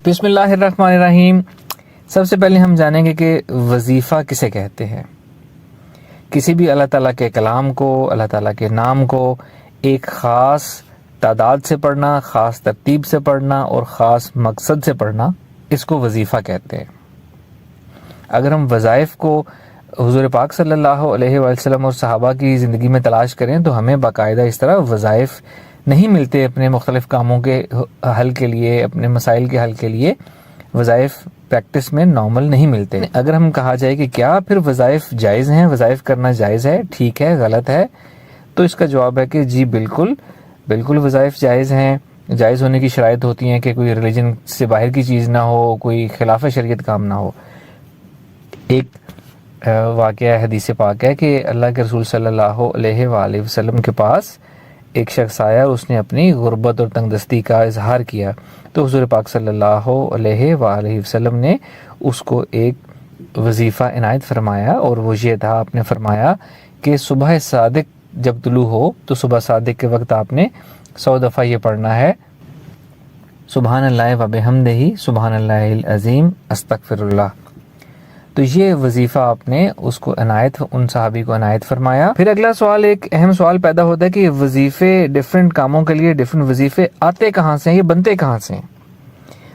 بسم اللہ الرحمن الرحیم۔ سب سے پہلے ہم جانیں گے کہ وظیفہ کسے کہتے ہیں۔ کسی بھی اللہ تعالیٰ کے کلام کو، اللہ تعالیٰ کے نام کو ایک خاص تعداد سے پڑھنا، خاص ترتیب سے پڑھنا اور خاص مقصد سے پڑھنا، اس کو وظیفہ کہتے ہیں۔ اگر ہم وظائف کو حضور پاک صلی اللہ علیہ وسلم اور صحابہ کی زندگی میں تلاش کریں تو ہمیں باقاعدہ اس طرح وظائف نہیں ملتے اپنے مختلف کاموں کے حل کے لیے، اپنے مسائل کے حل کے لیے وظائف پریکٹس میں نارمل نہیں ملتے۔ اگر ہم کہا جائے کہ کیا پھر وظائف جائز ہیں، وظائف کرنا جائز ہے، ٹھیک ہے، غلط ہے، تو اس کا جواب ہے کہ جی بالکل وظائف جائز ہیں۔ جائز ہونے کی شرائط ہوتی ہیں کہ کوئی ریلیجن سے باہر کی چیز نہ ہو، کوئی خلاف شریعت کام نہ ہو۔ ایک واقعہ حدیث پاک ہے کہ اللہ کے رسول صلی اللہ علیہ وآلہ وسلم کے پاس ایک شخص آیا، اس نے اپنی غربت اور تنگ دستی کا اظہار کیا، تو حضور پاک صلی اللہ علیہ وآلہ وسلم نے اس کو ایک وظیفہ عنایت فرمایا، اور وہ یہ تھا، آپ نے فرمایا کہ صبح صادق جب طلوع ہو تو صبح صادق کے وقت آپ نے 100 دفعہ یہ پڑھنا ہے، سبحان اللہ و بحمدہ سبحان اللہ العظیم استغفر اللہ۔ تو یہ وظیفہ آپ نے اس کو عنایت، ان صحابی کو عنایت فرمایا۔ پھر اگلا سوال، ایک اہم سوال پیدا ہوتا ہے کہ یہ وظیفے ڈیفرنٹ کاموں کے لیے ڈیفرنٹ وظیفے آتے کہاں سے ہیں، یہ بنتے کہاں سے ہیں؟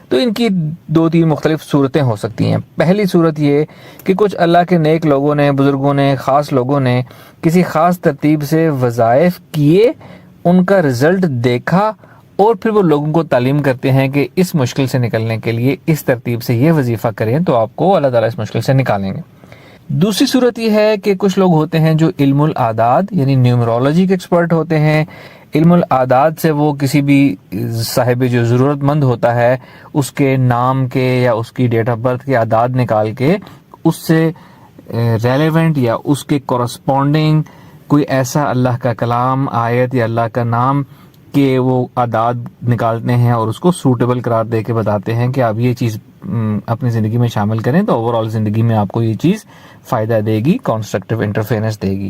تو ان کی 2-3 مختلف صورتیں ہو سکتی ہیں۔ پہلی صورت یہ کہ کچھ اللہ کے نیک لوگوں نے، بزرگوں نے، خاص لوگوں نے کسی خاص ترتیب سے وظائف کیے، ان کا رزلٹ دیکھا، اور پھر وہ لوگوں کو تعلیم کرتے ہیں کہ اس مشکل سے نکلنے کے لیے اس ترتیب سے یہ وظیفہ کریں تو آپ کو اللہ تعالیٰ اس مشکل سے نکالیں گے۔ دوسری صورت یہ ہے کہ کچھ لوگ ہوتے ہیں جو علم الاعداد یعنی نیومرولوجی کے ایکسپرٹ ہوتے ہیں۔ علم الاعداد سے وہ کسی بھی صاحب جو ضرورت مند ہوتا ہے اس کے نام کے یا اس کی ڈیٹ آف برتھ کے اعداد نکال کے اس سے ریلیونٹ یا اس کے کورسپونڈنگ کوئی ایسا اللہ کا کلام، آیت یا اللہ کا نام کہ وہ اعداد نکالتے ہیں اور اس کو سوٹیبل قرار دے کے بتاتے ہیں کہ آپ یہ چیز اپنی زندگی میں شامل کریں تو اوورآل زندگی میں آپ کو یہ چیز فائدہ دے گی، کنسٹرکٹیو انٹرفیرنس دے گی۔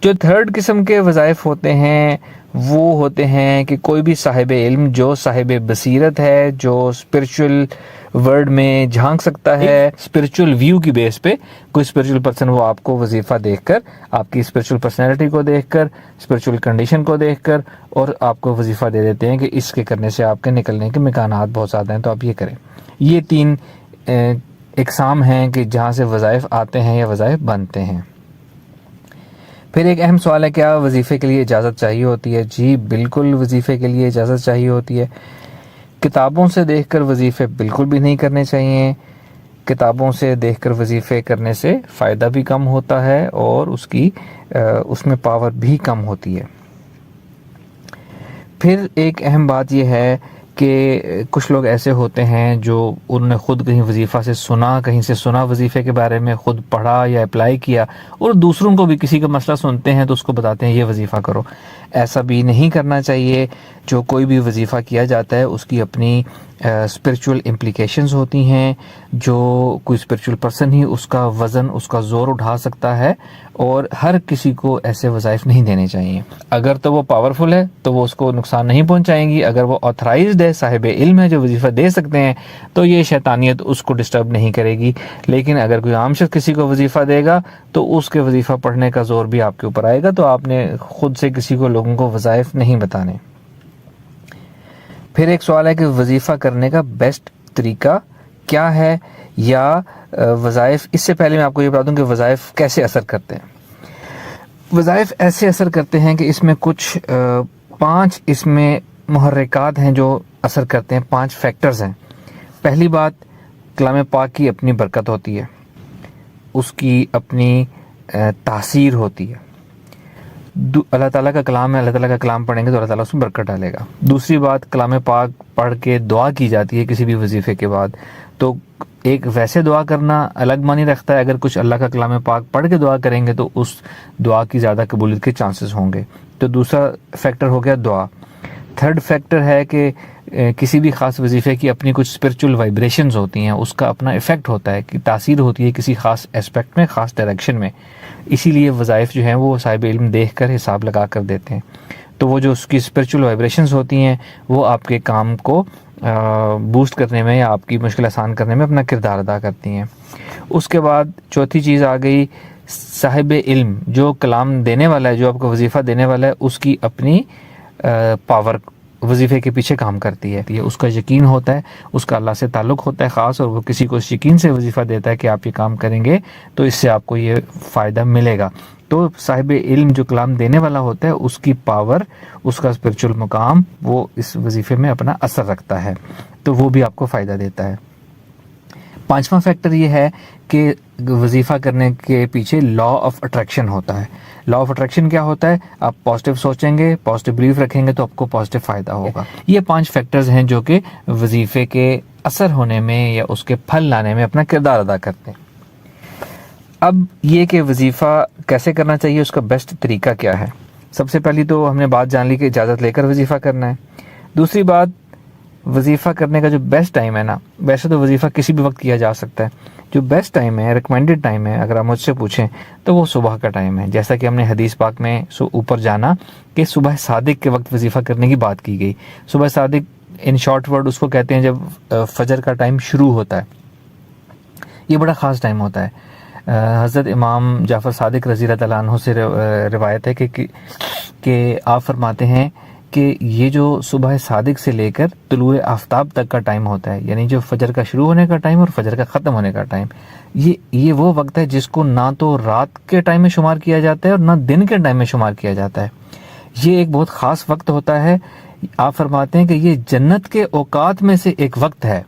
جو تھرڈ قسم کے وظائف ہوتے ہیں وہ ہوتے ہیں کہ کوئی بھی صاحب علم جو صاحب بصیرت ہے، جو اسپرچول ورڈ میں جھانک سکتا ہے، اسپرچول ویو کی بیس پہ کوئی اسپرچول پرسن وہ آپ کو وظیفہ دیکھ کر، آپ کی اسپرچول پرسنالٹی کو دیکھ کر، اسپرچول کنڈیشن کو دیکھ کر، اور آپ کو وظیفہ دے دیتے ہیں کہ اس کے کرنے سے آپ کے نکلنے کے امکانات بہت زیادہ ہیں تو آپ یہ کریں۔ یہ 3 اقسام ہیں کہ جہاں سے وظائف آتے ہیں یا وظائف بنتے ہیں۔ پھر ایک اہم سوال ہے، کیا وظیفے کے لیے اجازت چاہیے ہوتی ہے؟ جی بالکل وظیفے کے لیے اجازت چاہیے ہوتی ہے۔ کتابوں سے دیکھ کر وظیفے بالکل بھی نہیں کرنے چاہیے۔ کتابوں سے دیکھ کر وظیفے کرنے سے فائدہ بھی کم ہوتا ہے اور اس میں پاور بھی کم ہوتی ہے۔ پھر ایک اہم بات یہ ہے کہ کچھ لوگ ایسے ہوتے ہیں جو انہوں نے خود کہیں وظیفہ سے سنا، کہیں سے سنا وظیفے کے بارے میں، خود پڑھا یا اپلائی کیا، اور دوسروں کو بھی کسی کا مسئلہ سنتے ہیں تو اس کو بتاتے ہیں یہ وظیفہ کرو۔ ایسا بھی نہیں کرنا چاہیے۔ جو کوئی بھی وظیفہ کیا جاتا ہے اس کی اپنی اسپرچول امپلیکیشنز ہوتی ہیں، جو کوئی اسپرچول پرسن ہی اس کا وزن، اس کا زور اٹھا سکتا ہے، اور ہر کسی کو ایسے وظائف نہیں دینے چاہیے۔ اگر تو وہ پاورفل ہے تو وہ اس کو نقصان نہیں پہنچائیں گی، اگر وہ آتھرائزڈ ہے، صاحب علم ہے جو وظیفہ دے سکتے ہیں، تو یہ شیطانیت اس کو ڈسٹرب نہیں کرے گی۔ لیکن اگر کوئی عام شخص کسی کو وظیفہ دے گا تو اس کے وظیفہ پڑھنے کا زور بھی آپ کے اوپر آئے گا، تو آپ نے خود سے کسی کو لوگوں کو وظائف نہیں بتانے۔ پھر ایک سوال ہے کہ وظیفہ کرنے کا بیسٹ طریقہ کیا ہے، یا وظائف، اس سے پہلے میں آپ کو یہ بتا دوں کہ وظائف کیسے اثر کرتے ہیں۔ وظائف ایسے اثر کرتے ہیں کہ اس میں کچھ 5 اس میں محرکات ہیں جو اثر کرتے ہیں، 5 فیکٹرز ہیں۔ پہلی بات، کلام پاک کی اپنی برکت ہوتی ہے، اس کی اپنی تاثیر ہوتی ہے۔ اللہ تعالیٰ کا کلام ہے، اللہ تعالیٰ کا کلام پڑھیں گے تو اللہ تعالیٰ اس میں برکت ڈالے گا۔ دوسری بات، کلام پاک پڑھ کے دعا کی جاتی ہے کسی بھی وظیفے کے بعد، تو ایک ویسے دعا کرنا الگ معنی رکھتا ہے، اگر کچھ اللہ کا کلام پاک پڑھ کے دعا کریں گے تو اس دعا کی زیادہ قبولیت کے چانسز ہوں گے۔ تو دوسرا فیکٹر ہو گیا دعا۔ تھرڈ فیکٹر ہے کہ کسی بھی خاص وظیفے کی اپنی کچھ اسپرچول وائبریشنز ہوتی ہیں، اس کا اپنا ایفیکٹ ہوتا ہے، کہ تاثیر ہوتی ہے کسی خاص اسپیکٹ میں، خاص ڈائریکشن میں۔ اسی لیے وظائف جو ہیں وہ صاحب علم دیکھ کر حساب لگا کر دیتے ہیں۔ تو وہ جو اس کی اسپرچول وائبریشنز ہوتی ہیں وہ آپ کے کام کو بوسٹ کرنے میں یا آپ کی مشکل آسان کرنے میں اپنا کردار ادا کرتی ہیں۔ اس کے بعد چوتھی چیز آ گئی صاحب علم، جو کلام دینے والا ہے، جو آپ کو وظیفہ دینے والا ہے، اس کی اپنی پاور وظیفے کے پیچھے کام کرتی ہے، یہ اس کا یقین ہوتا ہے، اس کا اللہ سے تعلق ہوتا ہے خاص، اور وہ کسی کو اس یقین سے وظیفہ دیتا ہے کہ آپ یہ کام کریں گے تو اس سے آپ کو یہ فائدہ ملے گا۔ تو صاحب علم جو کلام دینے والا ہوتا ہے، اس کی پاور، اس کا اسپرچل مقام، وہ اس وظیفے میں اپنا اثر رکھتا ہے، تو وہ بھی آپ کو فائدہ دیتا ہے۔ پانچواں فیکٹر یہ ہے کہ وظیفہ کرنے کے پیچھے لا آف اٹریکشن ہوتا ہے۔ لا آف اٹریکشن کیا ہوتا ہے؟ آپ پازیٹیو سوچیں گے، پازیٹیو بلیف رکھیں گے تو آپ کو پازیٹیو فائدہ ہوگا۔ یہ 5 فیکٹرز ہیں جو کہ وظیفے کے اثر ہونے میں یا اس کے پھل لانے میں اپنا کردار ادا کرتے ہیں۔ اب یہ کہ وظیفہ کیسے کرنا چاہیے، اس کا بیسٹ طریقہ کیا ہے؟ سب سے پہلی تو ہم نے بات جان لی کہ اجازت لے کر وظیفہ کرنا ہے۔ دوسری بات، وظیفہ کرنے کا جو بیسٹ ٹائم ہے نا، ویسے تو وظیفہ کسی بھی وقت کیا جا سکتا ہے، جو بیسٹ ٹائم ہے، ریکمینڈڈ ٹائم ہے، اگر آپ مجھ سے پوچھیں تو وہ صبح کا ٹائم ہے، جیسا کہ ہم نے حدیث پاک میں اوپر جانا کہ صبح صادق کے وقت وظیفہ کرنے کی بات کی گئی۔ صبح صادق ان شارٹ ورڈ اس کو کہتے ہیں جب فجر کا ٹائم شروع ہوتا ہے، یہ بڑا خاص ٹائم ہوتا ہے۔ حضرت امام جعفر صادق رضی اللہ تعالیٰ عنہ سے روایت ہے کہ آپ فرماتے ہیں کہ یہ جو صبح صادق سے لے کر طلوع آفتاب تک کا ٹائم ہوتا ہے، یعنی جو فجر کا شروع ہونے کا ٹائم اور فجر کا ختم ہونے کا ٹائم، یہ وہ وقت ہے جس کو نہ تو رات کے ٹائم میں شمار کیا جاتا ہے اور نہ دن کے ٹائم میں شمار کیا جاتا ہے۔ یہ ایک بہت خاص وقت ہوتا ہے۔ آپ فرماتے ہیں کہ یہ جنت کے اوقات میں سے ایک وقت ہے۔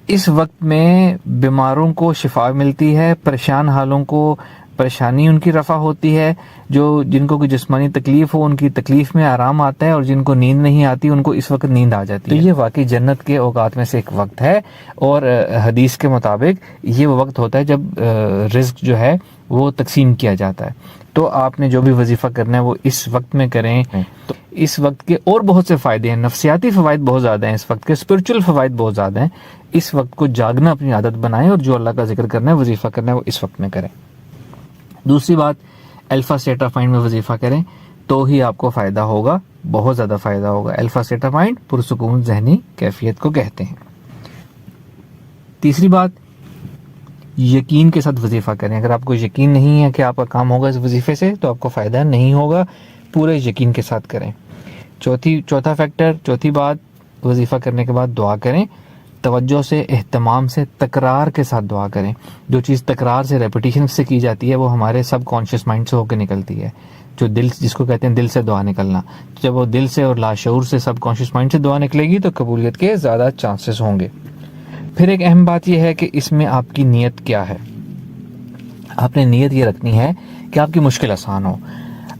اس وقت میں بیماروں کو شفا ملتی ہے، پریشان حالوں کو پریشانی ان کی رفع ہوتی ہے، جن کو کوئی جسمانی تکلیف ہو ان کی تکلیف میں آرام آتا ہے، اور جن کو نیند نہیں آتی ان کو اس وقت نیند آ جاتی ہے۔ تو یہ واقعی جنت کے اوقات میں سے ایک وقت ہے، اور حدیث کے مطابق یہ وہ وقت ہوتا ہے جب رزق جو ہے وہ تقسیم کیا جاتا ہے۔ تو آپ نے جو بھی وظیفہ کرنا ہے وہ اس وقت میں کریں۔ تو اس وقت کے اور بہت سے فائدے ہیں، نفسیاتی فوائد بہت زیادہ ہیں، اس وقت کے اسپرچل فوائد بہت زیادہ ہیں۔ اس وقت کو جاگنا اپنی عادت بنائیں، اور جو اللہ کا ذکر کرنا ہے، وظیفہ کرنا ہے، وہ اس وقت میں کریں۔ دوسری بات، الفا اسٹیٹ آف مائنڈ میں وظیفہ کریں تو ہی آپ کو فائدہ ہوگا، بہت زیادہ فائدہ ہوگا۔ الفا اسٹیٹ آف مائنڈ پرسکون ذہنی کیفیت کو کہتے ہیں۔ تیسری بات، یقین کے ساتھ وظیفہ کریں۔ اگر آپ کو یقین نہیں ہے کہ آپ کا کام ہوگا اس وظیفے سے تو آپ کو فائدہ نہیں ہوگا، پورے یقین کے ساتھ کریں۔ چوتھا فیکٹر، چوتھی بات، وظیفہ کرنے کے بعد دعا کریں، توجہ سے، اہتمام سے، تکرار کے ساتھ دعا کریں۔ جو چیز تکرار سے، ریپیٹیشن سے کی جاتی ہے وہ ہمارے سب کانشیس مائنڈ سے ہو کے نکلتی ہے، جو دل، جس کو کہتے ہیں دل سے دعا نکلنا۔ جب وہ دل سے اور لاشعور سے، سب کانشیس مائنڈ سے دعا نکلے گی تو قبولیت کے زیادہ چانسز ہوں گے۔ پھر ایک اہم بات یہ ہے کہ اس میں آپ کی نیت کیا ہے۔ آپ نے نیت یہ رکھنی ہے کہ آپ کی مشکل آسان ہو۔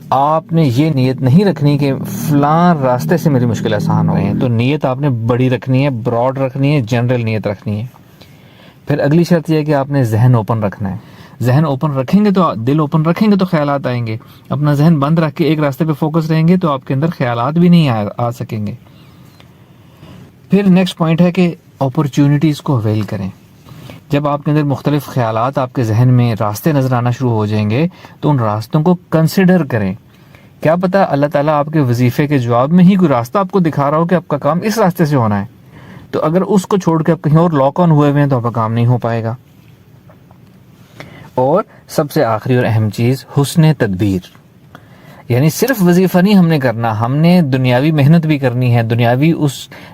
آپ نے یہ نیت نہیں رکھنی کہ فلاں راستے سے میری مشکل آسان ہو رہی ہے، تو نیت آپ نے بڑی رکھنی ہے، براڈ رکھنی ہے، جنرل نیت رکھنی ہے۔ پھر اگلی شرط یہ ہے کہ آپ نے ذہن اوپن رکھنا ہے۔ ذہن اوپن رکھیں گے تو، دل اوپن رکھیں گے تو خیالات آئیں گے۔ اپنا ذہن بند رکھ کے ایک راستے پہ فوکس رہیں گے تو آپ کے اندر خیالات بھی نہیں آ سکیں گے۔ پھر نیکسٹ پوائنٹ ہے کہ اپرچونٹیز کو اویل کریں۔ جب آپ کے اندر مختلف خیالات، آپ کے ذہن میں راستے نظر آنا شروع ہو جائیں گے تو ان راستوں کو کنسیڈر کریں۔ کیا پتا اللہ تعالیٰ آپ کے وظیفے کے جواب میں ہی کوئی راستہ آپ کو دکھا رہا ہو کہ آپ کا کام اس راستے سے ہونا ہے، تو اگر اس کو چھوڑ کے آپ کہیں اور لاک آن ہوئے ہوئے ہیں تو آپ کا کام نہیں ہو پائے گا۔ اور سب سے آخری اور اہم چیز، حسن تدبیر، یعنی صرف وظیفہ نہیں ہم نے کرنا، ہم نے دنیاوی محنت بھی کرنی ہے، دنیاوی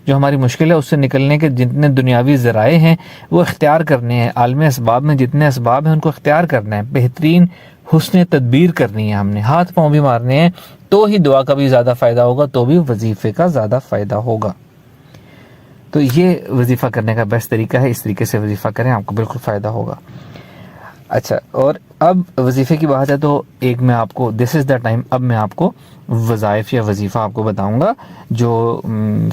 جو ہماری مشکل ہے اس سے نکلنے کے جتنے دنیاوی ذرائع ہیں وہ اختیار کرنے ہیں، عالم اسباب میں جتنے اسباب ہیں ان کو اختیار کرنا ہے، بہترین حسن تدبیر کرنی ہے، ہم نے ہاتھ پاؤں بھی مارنے ہیں، تو ہی دعا کا بھی زیادہ فائدہ ہوگا، تو بھی وظیفے کا زیادہ فائدہ ہوگا۔ تو یہ وظیفہ کرنے کا بیسٹ طریقہ ہے، اس طریقے سے وظیفہ کریں، آپ کو بالکل فائدہ ہوگا۔ اچھا، اور اب وظیفے کی بات ہے تو ایک میں آپ کو دس از دا ٹائم، اب میں آپ کو وظائف یا وظیفہ آپ کو بتاؤں گا، جو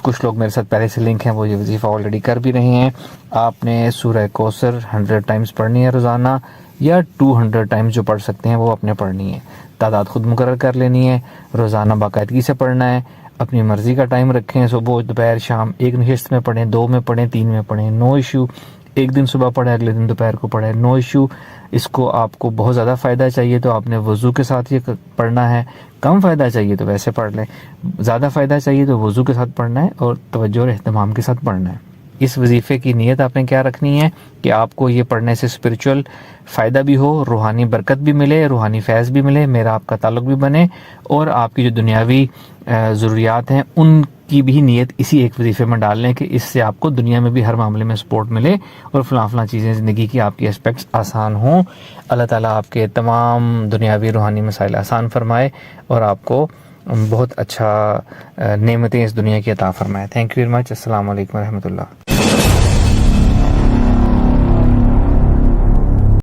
کچھ لوگ میرے ساتھ پہلے سے لنک ہیں وہ یہ وظیفہ آلریڈی کر بھی رہے ہیں۔ آپ نے سورہ کوثر 100 ٹائمز پڑھنی ہے روزانہ، یا 200 ٹائمز جو پڑھ سکتے ہیں وہ اپنے پڑھنی ہے۔ تعداد خود مقرر کر لینی ہے، روزانہ باقاعدگی سے پڑھنا ہے، اپنی مرضی کا ٹائم رکھیں، صبح دوپہر شام، ایک نشست میں پڑھیں، 2 میں پڑھیں، 3 میں پڑھیں، نو ایشو۔ ایک دن صبح پڑھے اگلے دن دوپہر کو پڑھے، نو ایشو. اس کو آپ کو بہت زیادہ فائدہ چاہیے تو آپ نے وضو کے ساتھ یہ پڑھنا ہے، کم فائدہ چاہیے تو ویسے پڑھ لیں، زیادہ فائدہ چاہیے تو وضو کے ساتھ پڑھنا ہے اور توجہ اور اہتمام کے ساتھ پڑھنا ہے. اس وظیفے کی نیت آپ نے کیا رکھنی ہے کہ آپ کو یہ پڑھنے سے اسپرچول فائدہ بھی ہو، روحانی برکت بھی ملے، روحانی فیض بھی ملے، میرا آپ کا تعلق بھی بنے، اور آپ کی جو دنیاوی ضروریات ہیں ان کی بھی نیت اسی ایک وظیفے میں ڈال لیں کہ اس سے آپ کو دنیا میں بھی ہر معاملے میں سپورٹ ملے اور فلاں چیزیں زندگی کی آپ کی اسپیکٹس آسان ہوں. اللہ تعالیٰ آپ کے تمام دنیاوی روحانی مسائل آسان فرمائے اور آپ کو بہت اچھا نعمتیں اس دنیا کی عطا فرمائے. Thank you very much. السلام علیکم و رحمۃ اللہ.